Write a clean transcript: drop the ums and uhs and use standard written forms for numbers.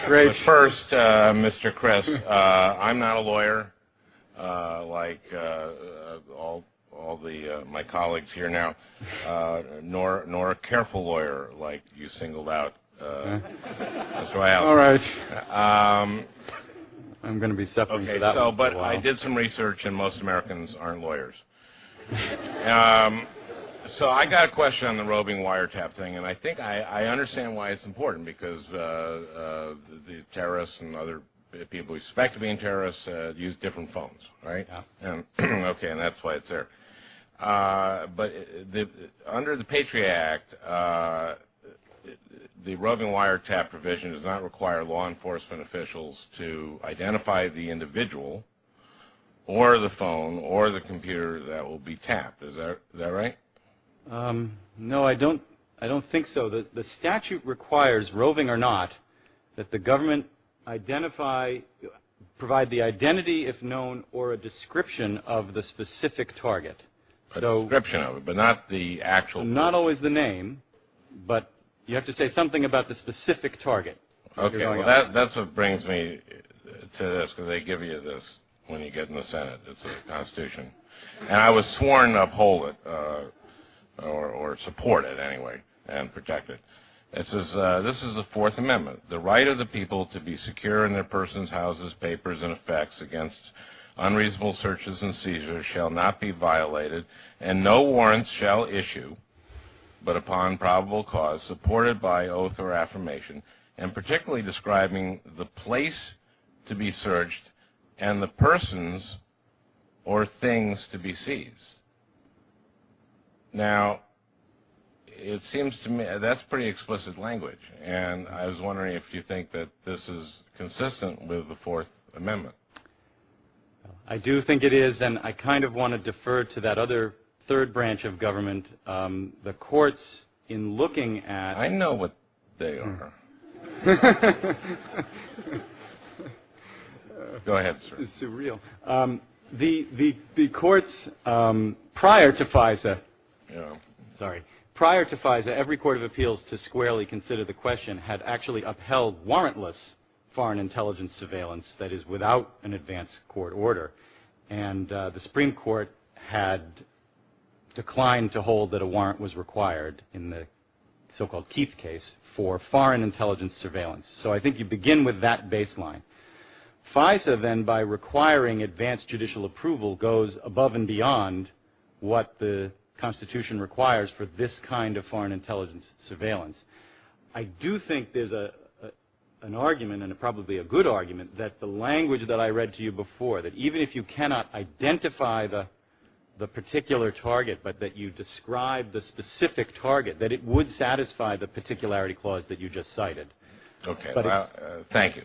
Great. First, Mr. Chris, I'm not a lawyer like all the my colleagues here now, nor a careful lawyer like you singled out. That's why. All right. I'm going to be suffering for that. Okay, but I did some research, and most Americans aren't lawyers. So I got a question on the roving wiretap thing, and I think I understand why it's important, because the terrorists and other people we suspect of being terrorists use different phones, right? Yeah. And okay, and that's why it's there. But under the Patriot Act, the roving wiretap provision does not require law enforcement officials to identify the individual or the phone or the computer that will be tapped. Is that right? No, I don't think so. The statute requires, roving or not, that the government provide the identity, if known, or a description of the specific target. A description of it, but not the actual. Not always the name, but you have to say something about the specific target. Okay, well that's what brings me to this, because they give you this when you get in the Senate. It's a Constitution, and I was sworn to uphold it. Or support it anyway, and protect it. It says, this is the Fourth Amendment. The right of the people to be secure in their persons, houses, papers, and effects against unreasonable searches and seizures shall not be violated, and no warrants shall issue, but upon probable cause, supported by oath or affirmation, and particularly describing the place to be searched and the persons or things to be seized. Now, it seems to me that's pretty explicit language, and I was wondering if you think that this is consistent with the Fourth Amendment. I do think it is, and I kind of want to defer to that other third branch of government, the courts, in looking at... I know what they are. Go ahead, sir. It's surreal. The courts, prior to FISA... Prior to FISA, every court of appeals to squarely consider the question had actually upheld warrantless foreign intelligence surveillance, that is, without an advance court order. And the Supreme Court had declined to hold that a warrant was required in the so-called Keith case for foreign intelligence surveillance. So I think you begin with that baseline. FISA then, by requiring advanced judicial approval, goes above and beyond what the Constitution requires for this kind of foreign intelligence surveillance. I do think there's an argument, and probably a good argument, that the language that I read to you before, that even if you cannot identify the particular target, but that you describe the specific target, that it would satisfy the particularity clause that you just cited. Okay, well, thank you.